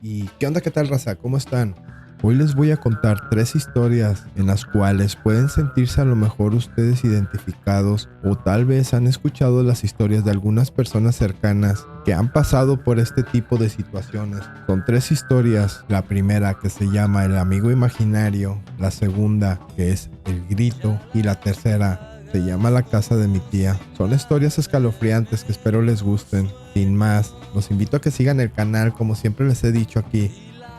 ¿Y qué onda? ¿Qué tal, raza? ¿Cómo están? Hoy les voy a contar 3 historias en las cuales pueden sentirse a lo mejor ustedes identificados o tal vez han escuchado las historias de algunas personas cercanas que han pasado por este tipo de situaciones. Son 3 historias. La primera, que se llama El amigo imaginario, la segunda, que es El grito, y la tercera se llama La casa de mi tía. Son historias escalofriantes que espero les gusten. Sin más, los invito a que sigan el canal, como siempre les he dicho aquí.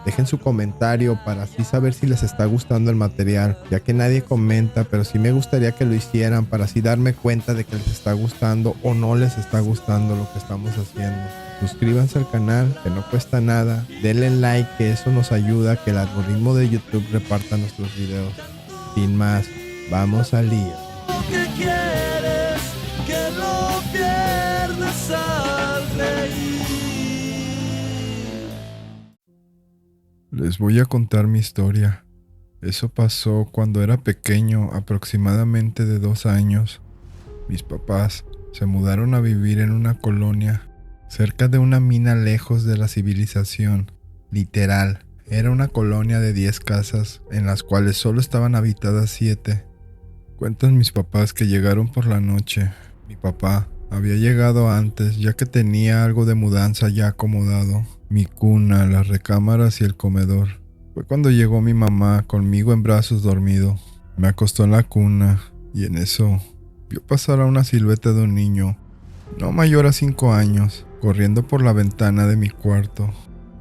Dejen su comentario para así saber si les está gustando el material, ya que nadie comenta, pero sí me gustaría que lo hicieran para así darme cuenta de que les está gustando o no les está gustando lo que estamos haciendo. Suscríbanse al canal, que no cuesta nada. Denle like, que eso nos ayuda a que el algoritmo de YouTube reparta nuestros videos. Sin más, vamos al lío. Que quieres que lo pierdas al reír. Les voy a contar mi historia. Eso pasó cuando era pequeño, aproximadamente de 2 años. Mis papás se mudaron a vivir en una colonia cerca de una mina lejos de la civilización. Literal, era una colonia de 10 casas en las cuales solo estaban habitadas 7. Cuentan mis papás que llegaron por la noche. Mi papá había llegado antes, ya que tenía algo de mudanza ya acomodado. Mi cuna, las recámaras y el comedor. Fue cuando llegó mi mamá conmigo en brazos dormido. Me acostó en la cuna y en eso vio pasar a una silueta de un niño, no mayor a 5 años, corriendo por la ventana de mi cuarto.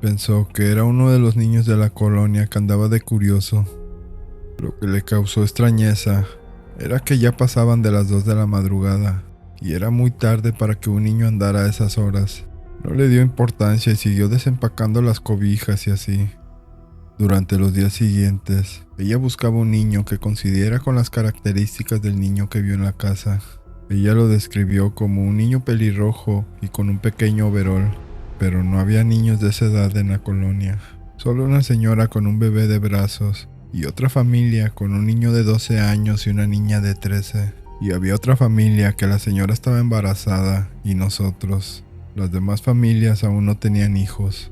Pensó que era uno de los niños de la colonia que andaba de curioso. Lo que le causó extrañeza era que ya pasaban de las 2 de la madrugada y era muy tarde para que un niño andara a esas horas. No le dio importancia y siguió desempacando las cobijas y así. Durante los días siguientes, ella buscaba un niño que coincidiera con las características del niño que vio en la casa. Ella lo describió como un niño pelirrojo y con un pequeño overol, pero no había niños de esa edad en la colonia. Solo una señora con un bebé de brazos y otra familia con un niño de 12 años y una niña de 13. Y había otra familia que la señora estaba embarazada y nosotros. Las demás familias aún no tenían hijos.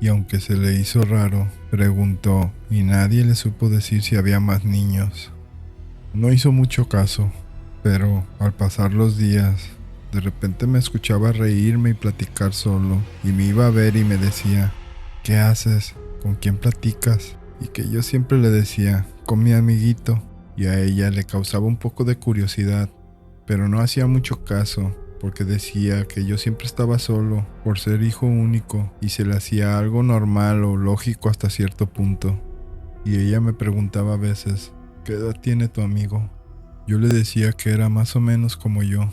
Y aunque se le hizo raro, preguntó y nadie le supo decir si había más niños. No hizo mucho caso, pero al pasar los días, de repente me escuchaba reírme y platicar solo, y me iba a ver y me decía, ¿qué haces? ¿Con quién platicas? Y que yo siempre le decía, con mi amiguito, y a ella le causaba un poco de curiosidad, pero no hacía mucho caso, porque decía que yo siempre estaba solo por ser hijo único y se le hacía algo normal o lógico hasta cierto punto. Y ella me preguntaba a veces, ¿qué edad tiene tu amigo? Yo le decía que era más o menos como yo.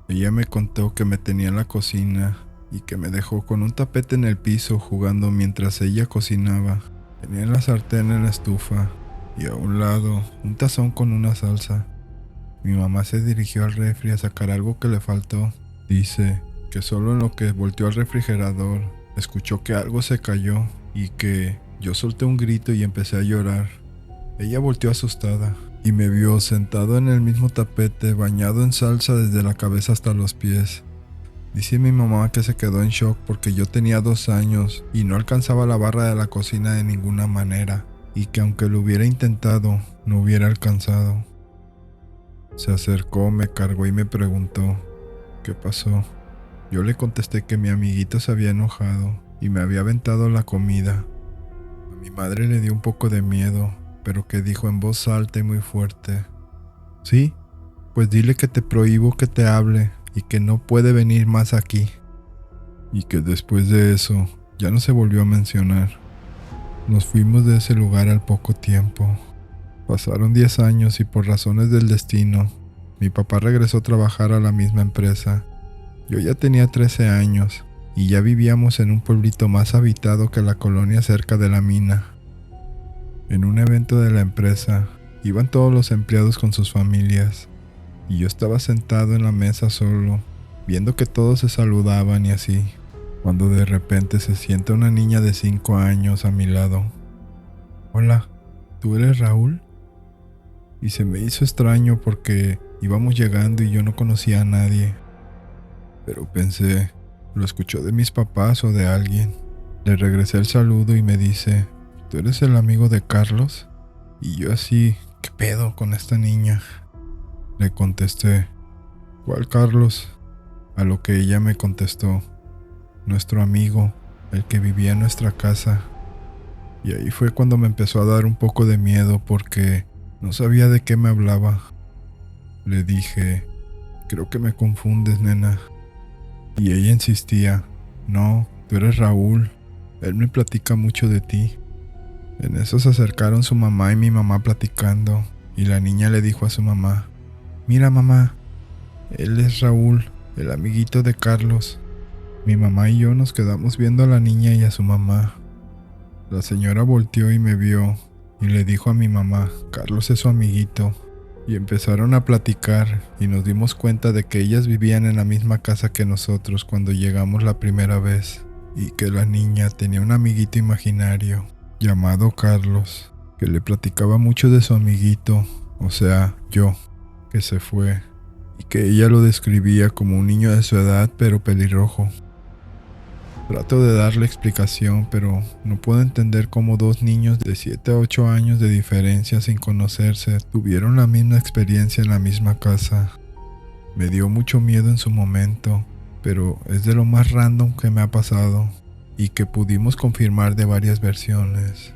Ella me contó que me tenía en la cocina y que me dejó con un tapete en el piso jugando mientras ella cocinaba. Tenía la sartén en la estufa y a un lado un tazón con una salsa. Mi mamá se dirigió al refri a sacar algo que le faltó. Dice que solo en lo que volteó al refrigerador escuchó que algo se cayó y que yo solté un grito y empecé a llorar. Ella volteó asustada y me vio sentado en el mismo tapete, bañado en salsa desde la cabeza hasta los pies. Dice mi mamá que se quedó en shock porque yo tenía 2 años y no alcanzaba la barra de la cocina de ninguna manera, y que aunque lo hubiera intentado, no hubiera alcanzado. Se acercó, me cargó y me preguntó, ¿qué pasó? Yo le contesté que mi amiguito se había enojado y me había aventado la comida. A mi madre le dio un poco de miedo, pero que dijo en voz alta y muy fuerte, sí, pues dile que te prohíbo que te hable y que no puede venir más aquí. Y que después de eso ya no se volvió a mencionar. Nos fuimos de ese lugar al poco tiempo. Pasaron 10 años y por razones del destino, mi papá regresó a trabajar a la misma empresa. Yo ya tenía 13 años y ya vivíamos en un pueblito más habitado que la colonia cerca de la mina. En un evento de la empresa, iban todos los empleados con sus familias y yo estaba sentado en la mesa solo, viendo que todos se saludaban y así, cuando de repente se sienta una niña de 5 años a mi lado. Hola, ¿tú eres Raúl? Y se me hizo extraño porque íbamos llegando y yo no conocía a nadie. Pero pensé, ¿lo escuchó de mis papás o de alguien? Le regresé el saludo y me dice, ¿tú eres el amigo de Carlos? Y yo así, ¿qué pedo con esta niña? Le contesté, ¿cuál Carlos? A lo que ella me contestó, nuestro amigo, el que vivía en nuestra casa. Y ahí fue cuando me empezó a dar un poco de miedo porque no sabía de qué me hablaba. Le dije, creo que me confundes, nena. Y ella insistía, no, tú eres Raúl, él me platica mucho de ti. En eso se acercaron su mamá y mi mamá platicando, y la niña le dijo a su mamá, mira mamá, él es Raúl, el amiguito de Carlos. Mi mamá y yo nos quedamos viendo a la niña y a su mamá. La señora volteó y me vio y le dijo a mi mamá, Carlos es su amiguito. Y empezaron a platicar y nos dimos cuenta de que ellas vivían en la misma casa que nosotros cuando llegamos la primera vez y que la niña tenía un amiguito imaginario llamado Carlos, que le platicaba mucho de su amiguito, o sea, yo, que se fue, y que ella lo describía como un niño de su edad pero pelirrojo. Trato de darle explicación, pero no puedo entender cómo dos niños de 7 a 8 años de diferencia sin conocerse tuvieron la misma experiencia en la misma casa. Me dio mucho miedo en su momento, pero es de lo más random que me ha pasado y que pudimos confirmar de varias versiones.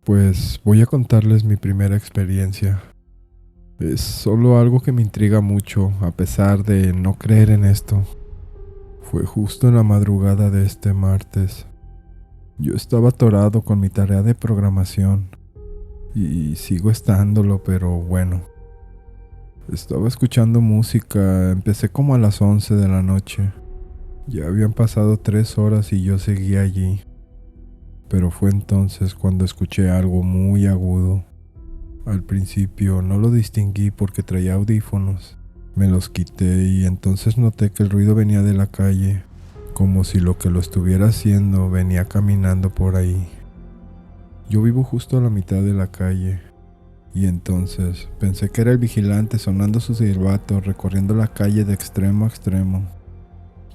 Pues voy a contarles mi primera experiencia. Es solo algo que me intriga mucho, a pesar de no creer en esto. Fue justo en la madrugada de este martes. Yo estaba atorado con mi tarea de programación, y sigo estándolo, pero bueno. Estaba escuchando música, empecé como a las 11 de la noche. Ya habían pasado 3 horas y yo seguía allí. Pero fue entonces cuando escuché algo muy agudo. Al principio no lo distinguí porque traía audífonos. Me los quité y entonces noté que el ruido venía de la calle, como si lo que lo estuviera haciendo venía caminando por ahí. Yo vivo justo a la mitad de la calle, y entonces pensé que era el vigilante sonando su silbato recorriendo la calle de extremo a extremo.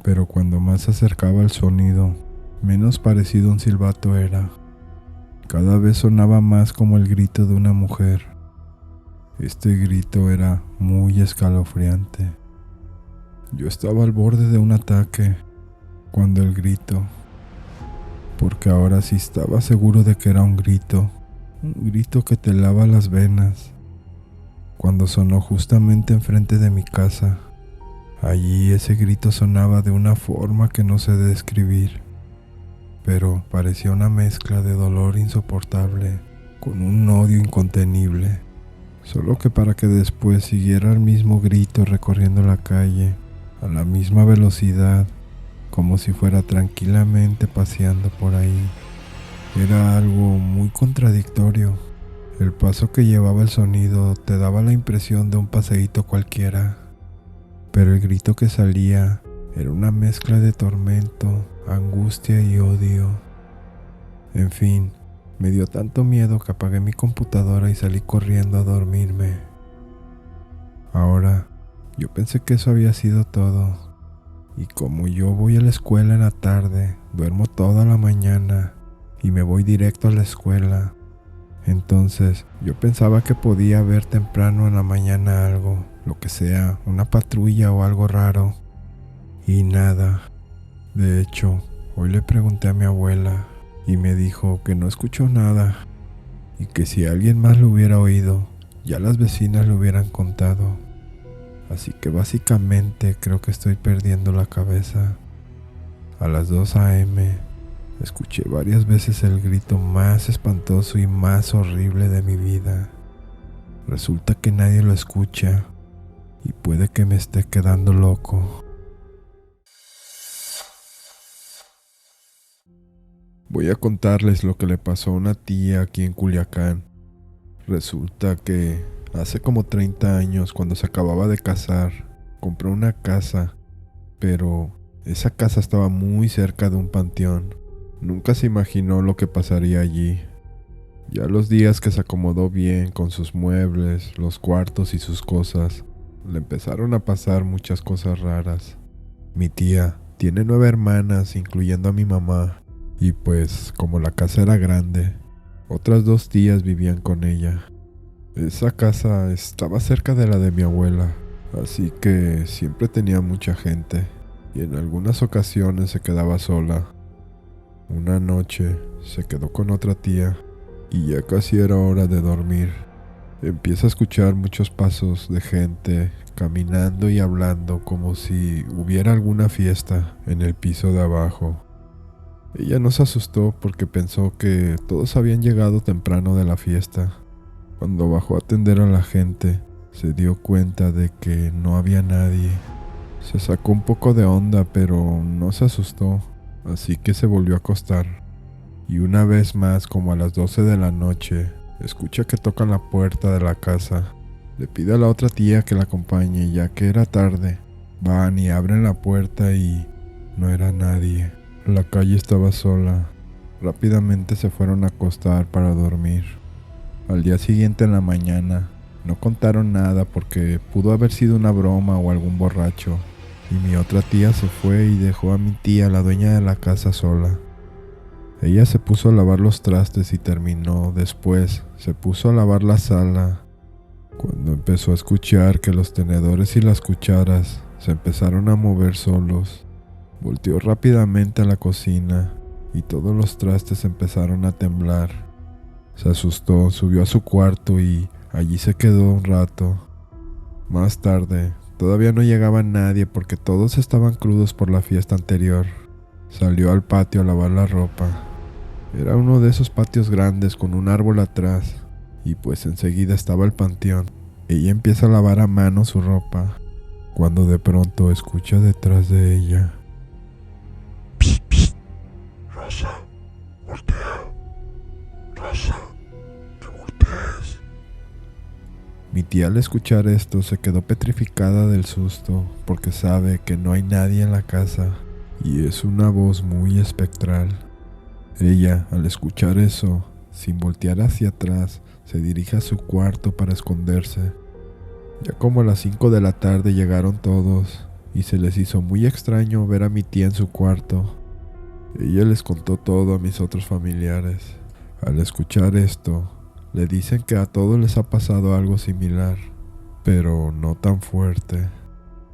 Pero cuando más se acercaba el sonido, menos parecido a un silbato era. Cada vez sonaba más como el grito de una mujer. Este grito era muy escalofriante. Yo estaba al borde de un ataque cuando el grito, porque ahora sí estaba seguro de que era un grito que te lava las venas, cuando sonó justamente enfrente de mi casa. Allí ese grito sonaba de una forma que no sé describir, pero parecía una mezcla de dolor insoportable con un odio incontenible, solo que para que después siguiera el mismo grito recorriendo la calle a la misma velocidad, como si fuera tranquilamente paseando por ahí. Era algo muy contradictorio. El paso que llevaba el sonido te daba la impresión de un paseíto cualquiera, pero el grito que salía era una mezcla de tormento, angustia y odio. En fin, me dio tanto miedo que apagué mi computadora y salí corriendo a dormirme. Ahora, yo pensé que eso había sido todo, y como yo voy a la escuela en la tarde, duermo toda la mañana y me voy directo a la escuela. Entonces, yo pensaba que podía ver temprano en la mañana algo, lo que sea, una patrulla o algo raro. Y nada. De hecho, hoy le pregunté a mi abuela y me dijo que no escuchó nada y que si alguien más lo hubiera oído, ya las vecinas lo hubieran contado. Así que básicamente creo que estoy perdiendo la cabeza. A las 2 a.m. escuché varias veces el grito más espantoso y más horrible de mi vida. Resulta que nadie lo escucha y puede que me esté quedando loco. Voy a contarles lo que le pasó a una tía aquí en Culiacán. Resulta que hace como 30 años, cuando se acababa de casar, compró una casa, pero esa casa estaba muy cerca de un panteón. Nunca se imaginó lo que pasaría allí. Ya los días que se acomodó bien con sus muebles, los cuartos y sus cosas, le empezaron a pasar muchas cosas raras. Mi tía tiene 9 hermanas, incluyendo a mi mamá, y pues como la casa era grande, otras 2 tías vivían con ella. Esa casa estaba cerca de la de mi abuela, así que siempre tenía mucha gente, y en algunas ocasiones se quedaba sola. Una noche se quedó con otra tía, y ya casi era hora de dormir. Empieza a escuchar muchos pasos de gente caminando y hablando como si hubiera alguna fiesta en el piso de abajo. Ella no se asustó porque pensó que todos habían llegado temprano de la fiesta. Cuando bajó a atender a la gente, se dio cuenta de que no había nadie. Se sacó un poco de onda, pero no se asustó, así que se volvió a acostar. Y una vez más, como a las 12 de la noche, escucha que tocan la puerta de la casa. Le pide a la otra tía que la acompañe, ya que era tarde. Van y abren la puerta y no era nadie. La calle estaba sola. Rápidamente se fueron a acostar para dormir. Al día siguiente en la mañana, no contaron nada porque pudo haber sido una broma o algún borracho. Y mi otra tía se fue y dejó a mi tía, la dueña de la casa, sola. Ella se puso a lavar los trastes y terminó. Después se puso a lavar la sala. Cuando empezó a escuchar que los tenedores y las cucharas se empezaron a mover solos, volteó rápidamente a la cocina y todos los trastes empezaron a temblar. Se asustó, subió a su cuarto y allí se quedó un rato. Más tarde, todavía no llegaba nadie porque todos estaban crudos por la fiesta anterior. Salió al patio a lavar la ropa. Era uno de esos patios grandes con un árbol atrás, y pues enseguida estaba el panteón. Ella empieza a lavar a mano su ropa, cuando de pronto escucha detrás de ella: Rosa, voltea. Rosa, te voltees. Mi tía, al escuchar esto, se quedó petrificada del susto porque sabe que no hay nadie en la casa y es una voz muy espectral. Ella, al escuchar eso, sin voltear hacia atrás, se dirige a su cuarto para esconderse. Ya como a las 5 de la tarde llegaron todos y se les hizo muy extraño ver a mi tía en su cuarto. Ella les contó todo a mis otros familiares. Al escuchar esto, le dicen que a todos les ha pasado algo similar, pero no tan fuerte.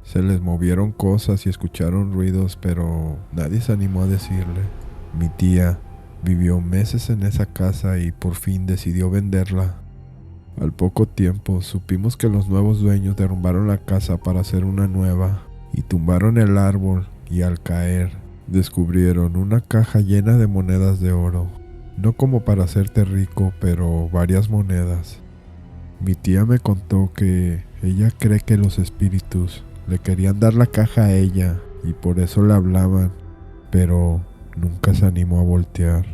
Se les movieron cosas y escucharon ruidos, pero nadie se animó a decirle. Mi tía vivió meses en esa casa y por fin decidió venderla. Al poco tiempo supimos que los nuevos dueños derrumbaron la casa para hacer una nueva y tumbaron el árbol, y al caer descubrieron una caja llena de monedas de oro. No como para hacerte rico, pero varias monedas. Mi tía me contó que ella cree que los espíritus le querían dar la caja a ella y por eso le hablaban, pero nunca se animó a voltear.